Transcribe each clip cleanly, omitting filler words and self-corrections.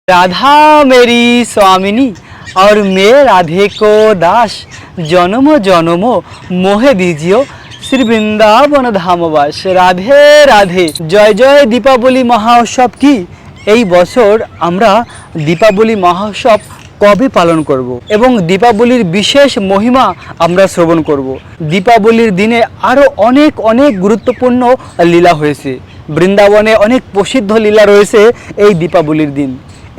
राधा मेरी स्वामिनी और मैं राधे को दास, जन्म जन्म मोहे दीजियो श्री বৃন্দাবন ধামবাস। রাধে রাধে। জয় জয় দীপাবলি মহোৎসব কি এই বছর আমরা দীপাবলি মহোৎসব কবে পালন করব এবং দীপাবলির বিশেষ মহিমা আমরা শ্রবণ করব। দীপাবলির দিনে আরও অনেক অনেক গুরুত্বপূর্ণ লীলা হয়েছে, বৃন্দাবনে অনেক প্রসিদ্ধ লীলা রয়েছে এই দীপাবলির দিন।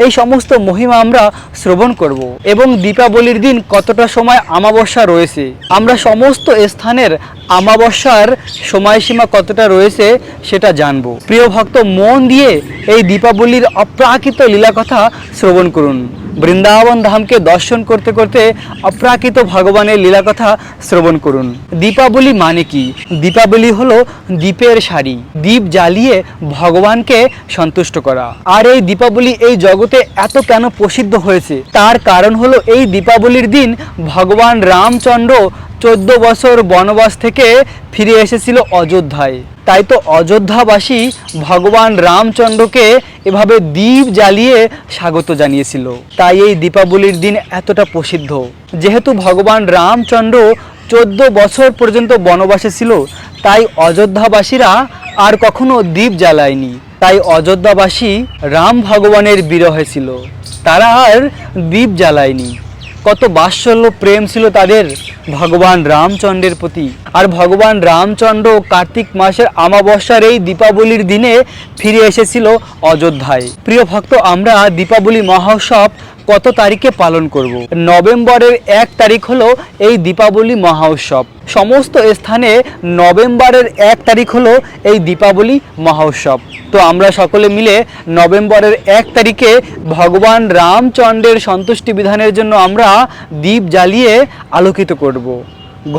এই সমস্ত মহিমা আমরা শ্রবণ করব এবং দীপাবলির দিন কতটা সময় অমাবস্যা রয়েছে, আমরা সমস্ত স্থানের অমাবস্যার সময়সীমা কতটা রয়েছে সেটা জানব। প্রিয় ভক্ত, মন দিয়ে এই দীপাবলির অপ্রাকৃত লীলা কথা শ্রবণ করুন। বৃন্দাবন ধামকে দর্শন করতে করতে অপ্রাকৃত ভগবানের লীলা কথা শ্রবণ করুন। দীপাবলি মানে কি? দীপাবলি হলো দীপের শাড়ি, দীপ জ্বালিয়ে ভগবানকে সন্তুষ্ট করা। আর এই দীপাবলি এই জগতে এত কেন প্রসিদ্ধ হয়েছে তার কারণ হলো এই দীপাবলির দিন ভগবান রামচন্দ্র 14 বছর বনবাস থেকে ফিরে এসেছিল অযোধ্যায়। তাই তো অযোধ্যাবাসী ভগবান রামচন্দ্রকে এভাবে দীপ জ্বালিয়ে স্বাগত জানিয়েছিল। তাই এই দীপাবলির দিন এতটা প্রসিদ্ধ। যেহেতু ভগবান রামচন্দ্র 14 বছর পর্যন্ত বনবাসে ছিল, তাই অযোধ্যাবাসীরা আর কখনো দীপ জ্বালায়নি। তাই অযোধ্যাবাসী রাম ভগবানের বিরহে ছিল, তারা আর দীপ জ্বালায়নি। কত বাৎসল্য প্রেম ছিল তাদের ভগবান রামচন্দ্রের প্রতি। আর ভগবান রামচন্দ্র কার্তিক মাসের অমাবস্যার এই দীপাবলির দিনে ফিরে এসেছিল অযোধ্যায়। প্রিয় ভক্ত, আমরা দীপাবলি মহোৎসব কত তারিখে পালন করব? নভেম্বরের 1 তারিখ হলো এই দীপাবলি মহোৎসব। সমস্ত স্থানে নভেম্বরের 1 তারিখ হলো এই দীপাবলি মহোৎসব। তো আমরা সকলে মিলে নভেম্বরের 1 তারিখে ভগবান রামচন্দ্রের সন্তুষ্টি বিধানের জন্য আমরা দীপ জ্বালিয়ে আলোকিত করব।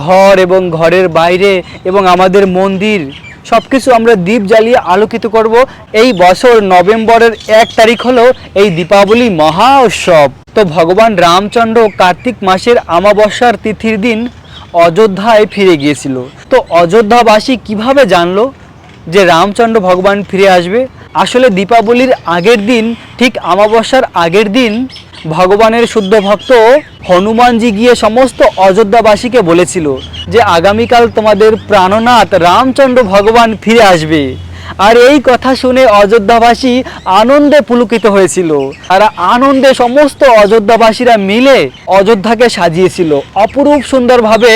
ঘর এবং ঘরের বাইরে এবং আমাদের মন্দির সব কিছু আমরা দীপ জ্বালিয়ে আলোকিত করব। এই বছর নভেম্বরের 1 তারিখ হলো এই দীপাবলি মহা উৎসব। তো ভগবান রামচন্দ্র কার্তিক মাসের অমাবস্যার তিথির দিন অযোধ্যায় ফিরে গিয়েছিল। তো অযোধ্যাবাসী কিভাবে জানলো যে রামচন্দ্র ভগবান ফিরে আসবে? আসলে দীপাবলির আগের দিন, ঠিক অমাবস্যার আগের দিন ভগবানের শুদ্ধ ভক্ত হনুমানজি গিয়ে সমস্ত অযোধ্যাবাসীকে বলেছিল যে আগামীকাল তোমাদের প্রাণনাথ রামচন্দ্র ভগবান ফিরে আসবে। আর এই কথা শুনে অযোধ্যাবাসী আনন্দে পুলকিত হয়েছিল। আর আনন্দে সমস্ত অযোধ্যাবাসীরা মিলে অযোধ্যাকে সাজিয়েছিল, অপরূপ সুন্দরভাবে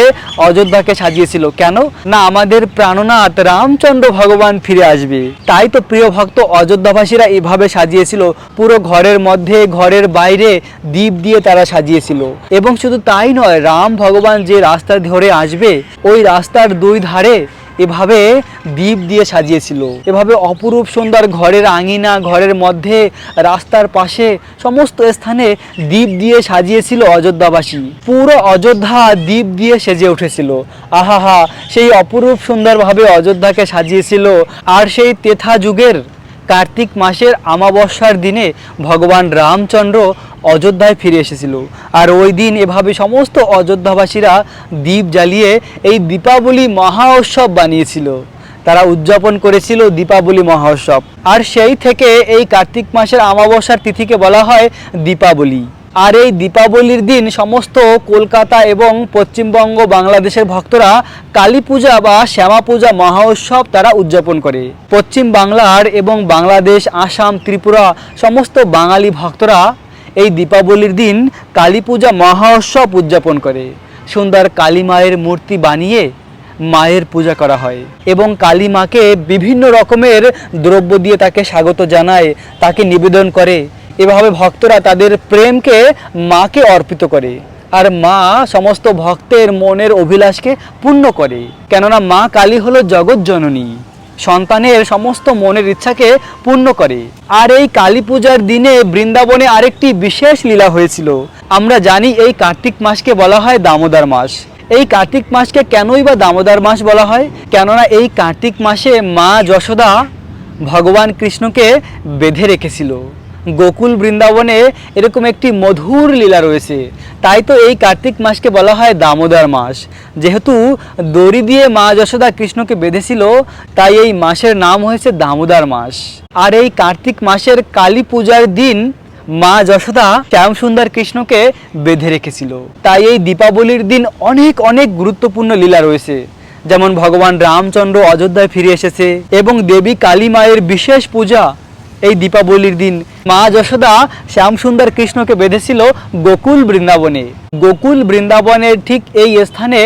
অযোধ্যাকে সাজিয়েছিল। কেন না, আমাদের প্রাণনাথ রামচন্দ্র ভগবান ফিরে আসবে। তাই তো প্রিয় ভক্ত, অযোধ্যাবাসীরা এভাবে সাজিয়েছিল। পুরো ঘরের মধ্যে ঘরের বাইরে দীপ দিয়ে তারা সাজিয়েছিল। এবং শুধু তাই নয়, রাম ভগবান যে রাস্তা ধরে আসবে ওই রাস্তার 2 ধারে এভাবে দীপ দিয়ে সাজিয়েছিল। এভাবে অপরূপ সুন্দর ঘরের আঙিনা, ঘরের মধ্যে, রাস্তার পাশে সমস্ত স্থানে দীপ দিয়ে সাজিয়েছিল অযোধ্যাবাসী। পুরো অযোধ্যা দীপ দিয়ে সেজে উঠেছিল। আহাহা, সেই অপরূপ সুন্দরভাবে অযোধ্যাকে সাজিয়েছিল। আর সেই তেথা যুগের কার্তিক মাসের অমাবস্যার দিনে ভগবান রামচন্দ্র অযোধ্যায় ফিরে এসেছিল। আর ওই দিন এভাবে সমস্ত অযোধ্যাবাসীরা দীপ জ্বালিয়ে এই দীপাবলি মহা উৎসব বানিয়েছিল। তারা উদযাপন করেছিল দীপাবলি মহোৎসব। আর সেই থেকে এই কার্তিক মাসের অমাবস্যার তিথিকে বলা হয় দীপাবলি। আর এই দীপাবলির দিন সমস্ত কলকাতা এবং পশ্চিমবঙ্গ বাংলাদেশের ভক্তরা কালী পূজা বা শ্যামা পূজা মহা উৎসব তারা উদযাপন করে। পশ্চিম বাংলার এবং বাংলাদেশ, আসাম, ত্রিপুরা সমস্ত বাঙালি ভক্তরা এই দীপাবলির দিন কালী পূজা মহা উৎসব উদযাপন করে। সুন্দর কালী মায়ের মূর্তি বানিয়ে মায়ের পূজা করা হয় এবং কালী মাকে বিভিন্ন রকমের দ্রব্য দিয়ে তাকে স্বাগত জানায়, তাকে নিবেদন করে। এভাবে ভক্তরা তাদের প্রেমকে মাকে অর্পিত করে। আর মা সমস্ত ভক্তের মনের অভিলাষকে পূর্ণ করে। কেননা মা কালী হলো জগৎ জননী, সন্তানের সমস্ত মনের ইচ্ছাকে পূর্ণ করে। আর এই কালী পূজার দিনে বৃন্দাবনে আরেকটি বিশেষ লীলা হয়েছিল। আমরা জানি এই কার্তিক মাসকে বলা হয় দামোদর মাস। এই কার্তিক মাসকে কেনই বা দামোদর মাস বলা হয়? কেননা এই কার্তিক মাসে মা যশোদা ভগবান কৃষ্ণকে বেঁধে রেখেছিল। গোকুল বৃন্দাবনে এরকম একটি মধুর লীলা রয়েছে। তাই তো এই কার্তিক মাসকে বলা হয় দামোদর মাস। যেহেতু দড়ি দিয়ে মা যশোদা কৃষ্ণকে বেঁধেছিল, তাই এই মাসের নাম হয়েছে দামোদর মাস। আর এই কার্তিক মাসের কালী পূজার দিন মা যশোদা শ্যাম সুন্দর কৃষ্ণকে বেঁধে রেখেছিল। তাই এই দীপাবলির দিন অনেক অনেক গুরুত্বপূর্ণ লীলা রয়েছে, যেমন ভগবান রামচন্দ্র অযোধ্যায় ফিরে এসেছে এবং দেবী কালী মায়ের বিশেষ পূজা এই দীপাবলির দিন। মা যশোদা শ্যাম সুন্দর কৃষ্ণকে বেঁধেছিল গোকুল বৃন্দাবনে। গোকুল ব্বৃন্দাবনের ঠিক এই স্থানে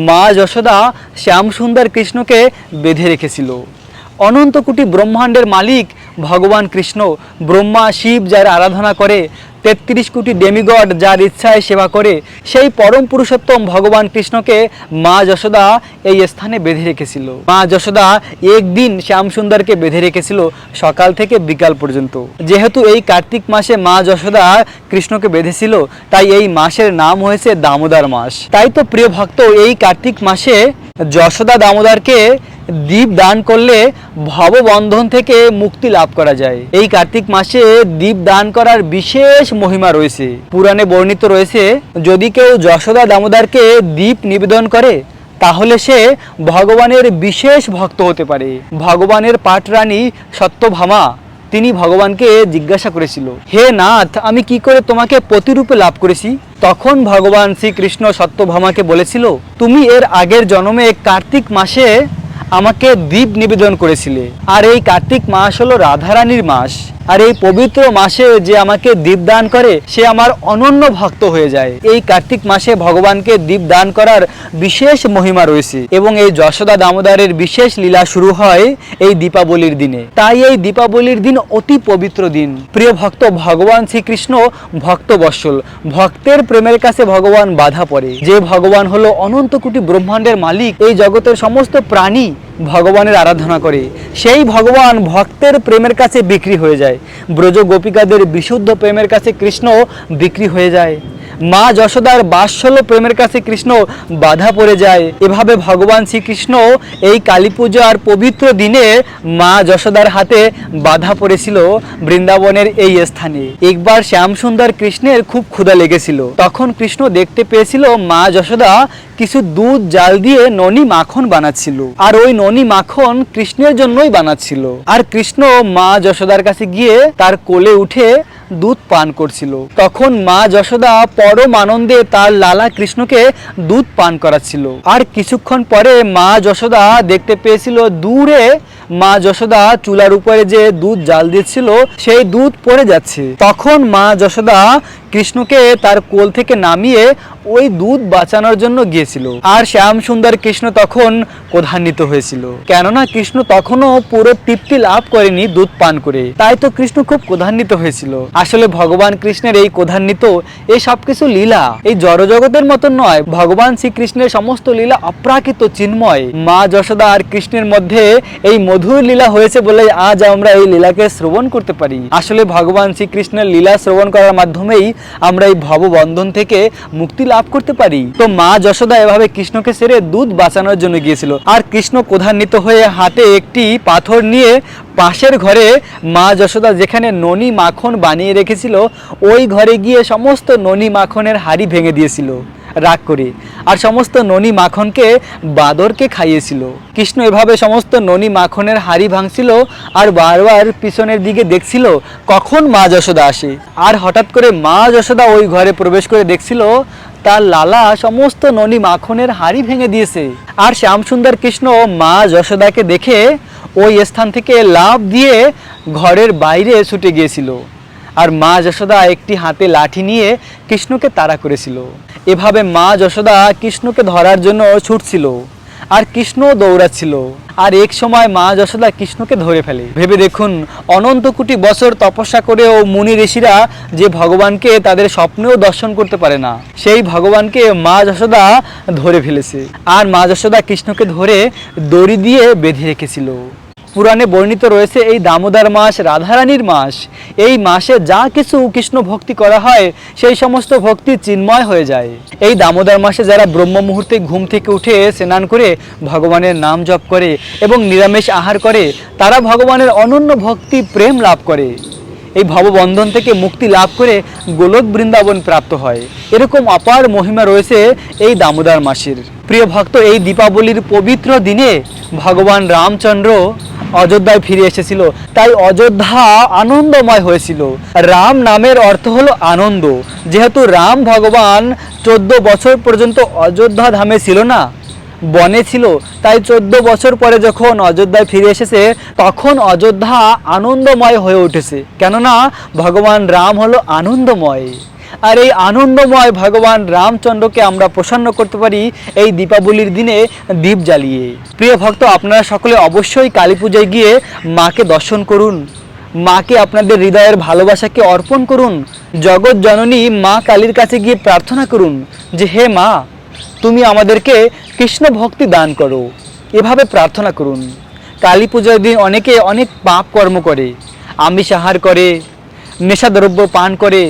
মা যশোদা শ্যাম সুন্দর কৃষ্ণকে বেঁধে রেখেছিল। অনন্ত কোটি ব্রহ্মাণ্ডের মালিক ভগবান কৃষ্ণ, ব্রহ্মা শিব যার আরাধনা করে, 33 কোটি ডেমিগড যার ইচ্ছায় সেবা করে, সেই পরম পুরুষোত্তম ভগবান কৃষ্ণকে মা যশোদা এই স্থানে বেঁধে রেখেছিল। মা যশোদা একদিন শ্যাম সুন্দরকে বেঁধে রেখেছিল সকাল থেকে বিকাল পর্যন্ত। যেহেতু এই কার্তিক মাসে মা যশোদা কৃষ্ণকে বেঁধেছিল, তাই এই মাসের নাম হয়েছে দামোদর মাস। তাই তো প্রিয় ভক্ত, এই কার্তিক মাসে যশোদা দামোদরকে দীপ দান করলে ভববন্ধন থেকে মুক্তি লাভ করা যায়। এই কার্তিক মাসে দীপ দান করার বিশেষ মহিমা রয়েছে। পুরাণে বর্ণিত রয়েছে, যদি কেউ যশোদা দামোদরকে দীপ নিবেদন করে তাহলে সে ভগবানের বিশেষ ভক্ত হতে পারে। ভগবানের পাটরানী সত্যভামা তিনি ভগবানকে জিজ্ঞাসা করেছিল, হে নাথ, আমি কি করে তোমাকে প্রতিরূপে লাভ করেছি? তখন ভগবান শ্রীকৃষ্ণ সত্যভামাকে বলেছিল, তুমি এর আগের জন্মে কার্তিক মাসে আমাকে দীপ নিবেদন করেছিলে। আর এই কার্তিক মাস হলো রাধারানীর মাস। আর এই পবিত্র মাসে যে আমাকে দীপ দান করে সে আমার অনন্য ভক্ত হয়ে যায়। এই কার্তিক মাসে ভগবানকে দীপ দান করার বিশেষ মহিমা রয়েছে এবং এই যশোদা দামোদরের বিশেষ লীলা শুরু হয় এই দীপাবলির দিনে। তাই এই দীপাবলির দিন অতি পবিত্র দিন। প্রিয় ভক্ত, ভগবান শ্রীকৃষ্ণ ভক্ত বৎসল। ভক্তের প্রেমের কাছে ভগবান বাধা পড়ে। যে ভগবান হলো অনন্ত কোটি ব্রহ্মাণ্ডের মালিক, এই জগতের সমস্ত প্রাণী ভগবানের আরাধনা করে, সেই ভগবান ভক্তের প্রেমের কাছে বিক্রি হয়ে যায়। ব্রজ গোপিকাদের বিশুদ্ধ প্রেমের কাছে কৃষ্ণ বিক্রি হয়ে যায়। মা যশোদার বাৎসল্য প্রেমের কাছে কৃষ্ণ বাধা পড়ে যায়। এভাবে ভগবান শ্রীকৃষ্ণ এই কালী পূজার পবিত্র দিনে মা যশোদার হাতে বাধা পড়েছিল বৃন্দাবনের এই স্থানে। একবার শ্যাম সুন্দর কৃষ্ণের খুব ক্ষুধা লেগেছিল। তখন কৃষ্ণ দেখতে পেয়েছিল মা যশোদা কিছু দুধ জাল দিয়ে ননি মাখন বানাচ্ছিল। আর ওই ননি মাখন কৃষ্ণের জন্যই বানাচ্ছিল। আর কৃষ্ণ মা যশোদার কাছে গিয়ে তার কোলে উঠে দুধ পান করছিল। তখন মা যশোদা পরম আনন্দে তার লালা কৃষ্ণকে দুধ পান করাচ্ছিল। আর কিছুক্ষণ পরে মা যশোদা দেখতে পেয়েছিল দূরে মা যশোদা চুলার উপরে যে দুধ জাল দিচ্ছিল সেই দুধ পড়ে যাচ্ছে। তখন মা যশোদা কৃষ্ণকে তার কোল থেকে নামিয়ে ওই দুধ বাঁচানোর জন্য গিয়েছিল। আর শ্যাম সুন্দর কৃষ্ণ তখন ক্রোধান্বিত হয়েছিল, কেননা কৃষ্ণ তখনও পুরো তৃপ্তি লাভ করেনি দুধ পান করে। তাই তো কৃষ্ণ খুব ক্রোধান্বিত হয়েছিল। আসলে ভগবান কৃষ্ণের এই ক্রোধান্বিত এই সবকিছু লীলা এই জড়জগতের মতন নয়। ভগবান শ্রীকৃষ্ণের সমস্ত লীলা অপ্রাকৃত চিন্ময়। মা যশোদা আর কৃষ্ণের মধ্যে এই মধুর লীলা হয়েছে বলে আজ আমরা এই লীলাকে শ্রবণ করতে পারি। আসলে ভগবান শ্রীকৃষ্ণের লীলা শ্রবণ করার মাধ্যমেই আমরা এই ভববন্ধন থেকে মুক্তি লাভ করতে পারি। তো মা যশোদা এভাবে কৃষ্ণকে ছেড়ে দুধ বাঁচানোর জন্য গিয়েছিল। আর কৃষ্ণ ক্রোধান্বিত হয়ে হাতে একটি পাথর নিয়ে পাশের ঘরে মা যশোদা যেখানে ননি মাখন বানিয়ে রেখেছিল ওই ঘরে গিয়ে সমস্ত ননি মাখনের হাড়ি ভেঙে দিয়েছিল রাগ করে। আর সমস্ত ননি মাখনকে বাদরকে খাইয়েছিল। কৃষ্ণ এভাবে সমস্ত ননি মাখনের হাড়ি ভাঙছিল আর বারবার পিছনের দিকে দেখছিল কখন মা যশোদা আসে। আর হঠাৎ করে মা যশোদা ওই ঘরে প্রবেশ করে দেখছিল তার লালা সমস্ত ননি মাখনের হাড়ি ভেঙে দিয়েছে। আর শ্যাম সুন্দর কৃষ্ণ মা যশোদাকে দেখে ওই স্থান থেকে লাফ দিয়ে ঘরের বাইরে ছুটে গিয়েছিল। আর মা যশোদা একটি হাতে লাঠি নিয়ে কৃষ্ণকে তাড়া করেছিল। এভাবে মা যশোদা কৃষ্ণকে ধরার জন্য ছুটছিল আর কৃষ্ণ দৌড়াচ্ছিল। আর এক সময় মা যশোদা কৃষ্ণকে ধরে ফেলে। ভেবে দেখুন, অনন্ত কোটি বছর তপস্যা করেও মুনি ঋষিরা যে ভগবানকে তাদের স্বপ্নেও দর্শন করতে পারে না, সেই ভগবানকে মা যশোদা ধরে ফেলেছে। আর মা যশোদা কৃষ্ণকে ধরে দড়ি দিয়ে বেঁধে রেখেছিল। পুরাণে বর্ণিত রয়েছে এই দামোদর মাস রাধারানীর মাস। এই মাসে যা কিছু কৃষ্ণ ভক্তি করা হয় সেই সমস্ত ভক্তি চিন্ময় হয়ে যায়। এই দামোদর মাসে যারা ব্রহ্ম মুহূর্তে ঘুম থেকে উঠে স্নান করে ভগবানের নাম জপ করে এবং নিরামিষ আহার করে তারা ভগবানের অনন্য ভক্তি প্রেম লাভ করে। এই ভববন্ধন থেকে মুক্তি লাভ করে গোলক বৃন্দাবন প্রাপ্ত হয়। এরকম অপার মহিমা রয়েছে এই দামোদর মাসের। প্রিয় ভক্ত, এই দীপাবলির পবিত্র দিনে ভগবান রামচন্দ্র অযোধ্যায় ফিরে এসেছিল, তাই অযোধ্যা আনন্দময় হয়েছিল। রাম নামের অর্থ হলো আনন্দ। যেহেতু রাম ভগবান 14 বছর পর্যন্ত অযোধ্যা ধামে ছিল না, বনে ছিল, তাই 14 বছর পরে যখন অযোধ্যায় ফিরে এসেছে তখন অযোধ্যা আনন্দময় হয়ে উঠেছে, কেননা ভগবান রাম হলো আনন্দময়। আর এই আনন্দময় ভগবান রামচন্দ্রকে আমরা প্রসন্ন করতে পারি এই দীপাবলির দিনে দীপ জ্বালিয়ে। প্রিয় ভক্ত, আপনারা সকলে অবশ্যই কালী পূজায় গিয়ে মাকে দর্শন করুন, মাকে আপনাদের হৃদয়ের ভালোবাসাকে অর্পণ করুন। জগৎ জননী মা কালীর কাছে গিয়ে প্রার্থনা করুন যে হে মা, তুমি আমাদেরকে কৃষ্ণ ভক্তি দান করো, এভাবে প্রার্থনা করুন। কালী পূজার দিন অনেকে অনেক পাপ কর্ম করে, আমিষ আহার করে, নেশাদ্রব্য পান করে।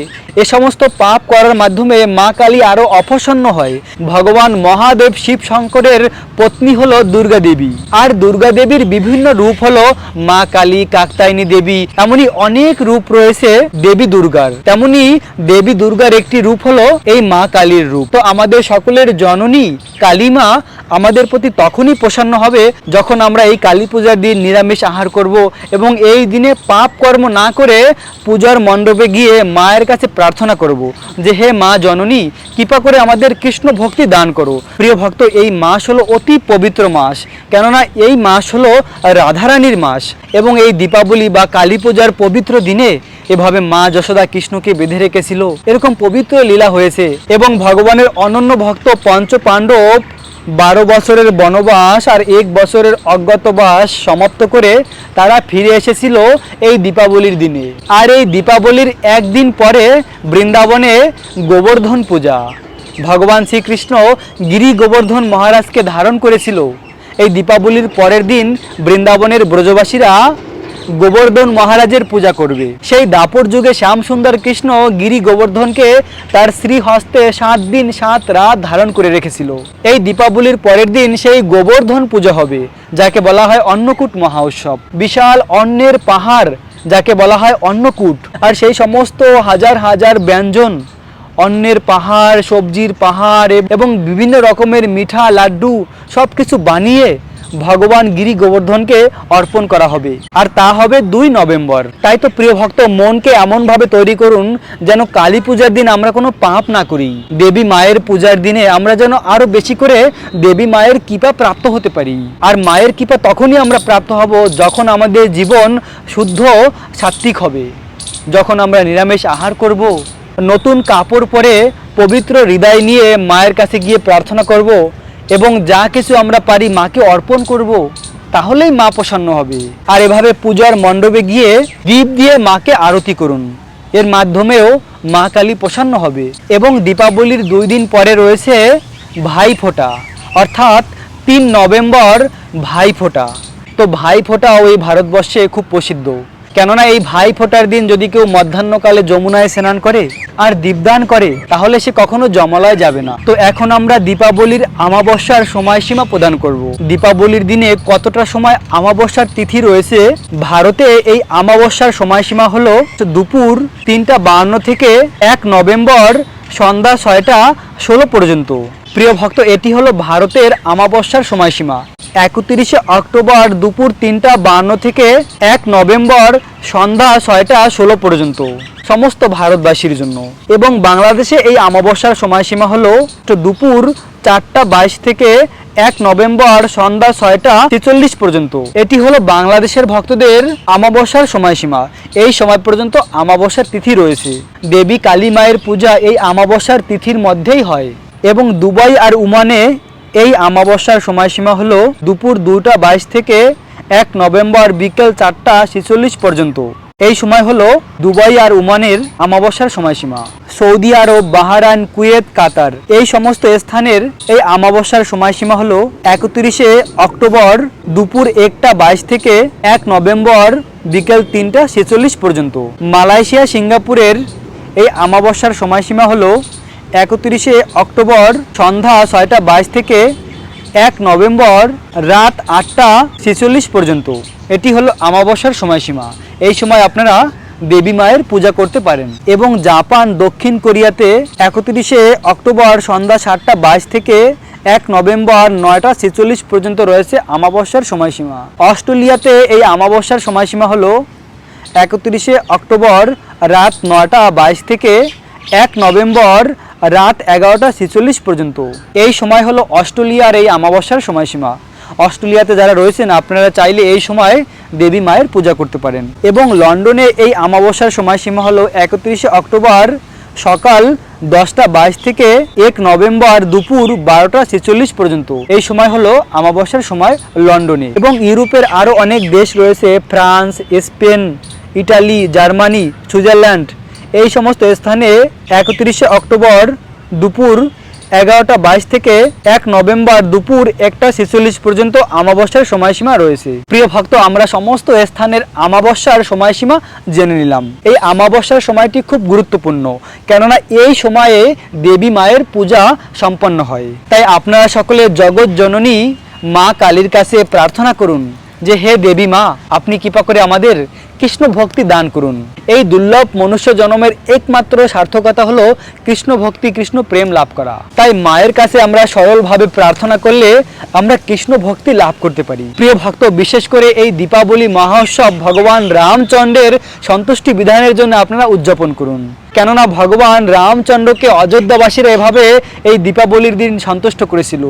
এ সমস্ত পাপ করার মাধ্যমে মা কালী আরও অপ্রসন্ন হয়। ভগবান মহাদেব শিব শঙ্করের পত্নী হলো দুর্গা দেবী, আর দুর্গা দেবীর বিভিন্ন রূপ হলো মা কালী, কাত্যায়নী দেবী, এমনই অনেক রূপ রয়েছে দেবী দুর্গার। তেমনি দেবী দুর্গার একটি রূপ হলো এই মা কালীর রূপ। তো আমাদের সকলের জননী কালী মা আমাদের প্রতি তখনই প্রসন্ন হবে যখন আমরা এই কালী পূজার দিন নিরামিষ আহার করব এবং এই দিনে পাপ কর্ম না করে পূজার মণ্ডপে গিয়ে মায়ের কাছে প্রার্থনা করব যে হে মা জননী, কৃপা করে আমাদের কৃষ্ণ ভক্তি দান করো। প্রিয় ভক্ত, এই মাস হলো অতি পবিত্র মাস, কেননা এই মাস হলো রাধারানীর মাস এবং এই দীপাবলি বা কালী পূজার পবিত্র দিনে এভাবে মা যশোদা কৃষ্ণকে বেঁধে রেখেছিল, এরকম পবিত্র লীলা হয়েছে। এবং ভগবানের অনন্য ভক্ত পঞ্চ পাণ্ডব 12 বছরের বনবাস আর 1 বছরের অজ্ঞাতবাস সমাপ্ত করে তারা ফিরে এসেছিল এই দীপাবলির দিনে। আর এই দীপাবলির একদিন পরে বৃন্দাবনে গোবর্ধন পূজা। ভগবান শ্রীকৃষ্ণ গিরি গোবর্ধন মহারাজকে ধারণ করেছিল। এই দীপাবলির পরের দিন বৃন্দাবনের ব্রজবাসীরা গোবর্ধন মহারাজের পূজা করবে। সেই দাপর যুগে শ্যাম সুন্দর কৃষ্ণ গিরি গোবর্ধনকে তার শ্রীহস্তে 7 দিন 7 রাত ধারণ করে রেখেছিল। এই দীপাবলির পরের দিন সেই গোবর্ধন পূজা হবে, যাকে বলা হয় অন্নকূট মহা উৎসব। বিশাল অন্নের পাহাড় যাকে বলা হয় অন্নকূট, আর সেই সমস্ত হাজার হাজার ব্যঞ্জন, অন্নের পাহাড়, সবজির পাহাড় এবং বিভিন্ন রকমের মিঠা লাড্ডু সব কিছু বানিয়ে ভগবান গিরি গোবর্ধনকে অর্পণ করা হবে, আর তা হবে 2 নভেম্বর। তাই তো প্রিয় ভক্ত, মনকে এমনভাবে তৈরি করুন যেন কালী পূজার দিন আমরা কোনো পাপ না করি। দেবী মায়ের পূজার দিনে আমরা যেন আরো বেশি করে দেবী মায়ের কৃপা প্রাপ্ত হতে পারি। আর মায়ের কৃপা তখনই আমরা প্রাপ্ত হব যখন আমাদের জীবন শুদ্ধ সাত্ত্বিক হবে, যখন আমরা নিরামিষ আহার করব, নতুন কাপড় পরে পবিত্র হৃদয় নিয়ে মায়ের কাছে গিয়ে প্রার্থনা করব এবং যা কিছু আমরা পারি মাকে অর্পণ করব, তাহলেই মা প্রসন্ন হবে। আর এভাবে পূজার মণ্ডপে গিয়ে দীপ দিয়ে মাকে আরতি করুন, এর মাধ্যমেও মা কালী প্রসন্ন হবে। এবং দীপাবলির 2 দিন পরে রয়েছে ভাইফোঁটা, অর্থাৎ 3 নভেম্বর ভাইফোঁটা। তো ভাইফোঁটাও এই ভারতবর্ষে খুব প্রসিদ্ধ, কেননা এই ভাইফোঁটার দিন যদি কেউ মধ্যাহ্নকালে যমুনায় স্নান করে আর দীপদান করে তাহলে সে কখনো জমালয় যাবে না। তো এখন আমরা দীপাবলির আমাবস্যার সময়সীমা প্রদান করব। দীপাবলির দিনে কতটা সময় আমাবস্যার তিথি রয়েছে? ভারতে এই আমাবস্যার সময়সীমা হলো দুপুর 3:52 থেকে 1 নভেম্বর সন্ধ্যা 6:16 পর্যন্ত। প্রিয় ভক্ত, এটি হলো ভারতের আমাবস্যার সময়সীমা। 31 অক্টোবর দুপুর 3:52 থেকে 1 নভেম্বর সন্ধ্যা 6:16 পর্যন্ত সমস্ত ভারতবাসীর জন্য। এবং বাংলাদেশে এই আমাবস্যার সময়সীমা হলো দুপুর 4:22 থেকে 1 নভেম্বর সন্ধ্যা 6:46 পর্যন্ত। এটি হলো বাংলাদেশের ভক্তদের আমাবস্যার সময়সীমা। এই সময় পর্যন্ত আমাবস্যার তিথি রয়েছে। দেবী কালী মায়ের পূজা এই আমাবস্যার তিথির মধ্যেই হয়। এবং দুবাই আর ওমানে এই আমাবস্যার সময়সীমা হলো দুপুর 2:22 থেকে 1 নভেম্বর বিকেল 4:46 পর্যন্ত। এই সময় হলো দুবাই আর ওমানের আমাবস্যার সময়সীমা। সৌদি আরব, বাহরাইন, কুয়েত, কাতার এই সমস্ত স্থানের এই আমাবস্যার সময়সীমা হলো 31 অক্টোবর দুপুর 1:22 থেকে 1 নভেম্বর বিকেল 3:46 পর্যন্ত। মালয়েশিয়া, সিঙ্গাপুরের এই আমাবস্যার সময়সীমা হলো 31 অক্টোবর সন্ধ্যা 6:22 থেকে 1 নভেম্বর রাত 8:46 পর্যন্ত। এটি হলো আমাবস্যার সময়সীমা। এই সময় আপনারা দেবী মায়ের পূজা করতে পারেন। এবং জাপান, দক্ষিণ কোরিয়াতে 31 অক্টোবর সন্ধ্যা 7:22 থেকে 1 নভেম্বর 9টা 46 পর্যন্ত রয়েছে আমাবস্যার সময়সীমা। অস্ট্রেলিয়াতে এই আমাবস্যার সময়সীমা হলো 31শে অক্টোবর রাত 9টা 22 থেকে 1 নভেম্বর রাত 11টা 46 পর্যন্ত। এই সময় হলো অস্ট্রেলিয়ার এই আমাবস্যার সময়সীমা। অস্ট্রেলিয়াতে যারা রয়েছেন আপনারা চাইলে এই সময় দেবী মায়ের পূজা করতে পারেন। এবং লন্ডনে এই আমাবস্যার সময়সীমা হলো 31শে অক্টোবর সকাল 10টা 22 থেকে 1 নভেম্বর দুপুর 12টা 46 পর্যন্ত। এই সময় হলো আমাবস্যার সময় লন্ডনে। এবং ইউরোপের আরও অনেক দেশ রয়েছে, France, Spain, Italy, Germany, Switzerland, এই সমস্ত স্থানে 31শে অক্টোবর দুপুর 11টা 22 থেকে 1 নভেম্বর দুপুর 1টা 46 পর্যন্ত আমাবস্যার সময়সীমা রয়েছে। প্রিয় ভক্ত, আমরা সমস্ত স্থানের আমাবস্যার সময়সীমা জেনে নিলাম। এই আমাবস্যার সময়টি খুব গুরুত্বপূর্ণ, কেননা এই সময়ে দেবী মায়ের পূজা সম্পন্ন হয়। তাই আপনারা সকলে জগৎ জননী মা কালীর কাছে প্রার্থনা করুন যে হে দেবী মা, আপনি কৃপা করে আমাদের কৃষ্ণ ভক্তি দান করুন। এই দুর্লভ মনুষ্য জন্মের একমাত্র সার্থকতা হলো কৃষ্ণ ভক্তি, কৃষ্ণ প্রেম লাভ করা। তাই মায়ের কাছে আমরা সরলভাবে প্রার্থনা করলে আমরা কৃষ্ণ ভক্তি লাভ করতে পারি। প্রিয় ভক্ত, বিশেষ করে এই দীপাবলি মহোৎসব ভগবান রামচন্দ্রের সন্তুষ্টি বিধানের জন্য আপনারা উদযাপন করুন, কেননা ভগবান রামচন্দ্রকে অযোধ্যাবাসীরা এভাবে এই দীপাবলির দিন সন্তুষ্ট করেছিল।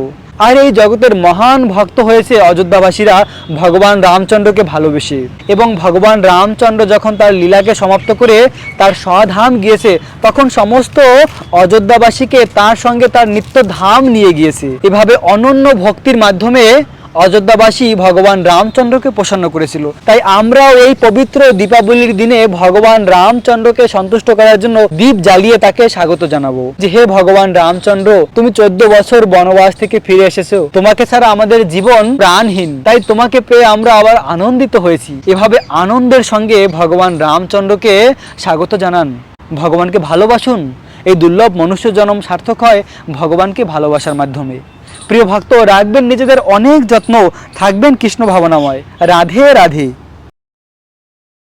আর এই জগতের মহান ভক্ত হয়েছে অযোধ্যাবাসীরা ভগবান রামচন্দ্রকে ভালোবেসে। এবং ভগবান রামচন্দ্র যখন তার লীলাকে সমাপ্ত করে তার স্বধাম গিয়েছে, তখন সমস্ত অযোধ্যাবাসীকে তার সঙ্গে তার নিত্য ধাম নিয়ে গিয়েছে। এভাবে অনন্য ভক্তির মাধ্যমে অযোধ্যাবাসী ভগবান রামচন্দ্রকে প্রসন্ন করেছিল। তাই আমরাও এই পবিত্র দীপাবলির দিনে ভগবান রামচন্দ্রকে সন্তুষ্ট করার জন্য দীপ জ্বালিয়ে তাকে স্বাগত জানাবো যে হে ভগবান রামচন্দ্র, তুমি 14 বছর বনবাস থেকে ফিরে এসেছো, তোমাকে ছাড়া আমাদের জীবন প্রাণহীন, তাই তোমাকে পেয়ে আমরা আবার আনন্দিত হয়েছি। এভাবে আনন্দের সঙ্গে ভগবান রামচন্দ্রকে স্বাগত জানান, ভগবানকে ভালোবাসুন। এই দুর্লভ মনুষ্য জন্ম সার্থক হয় ভগবানকে ভালোবাসার মাধ্যমে। প্রিয় ভক্ত, রাখবেন নিজেদের অনেক যত্ন, থাকবেন কৃষ্ণ ভাবনাময়। রাধে রাধে।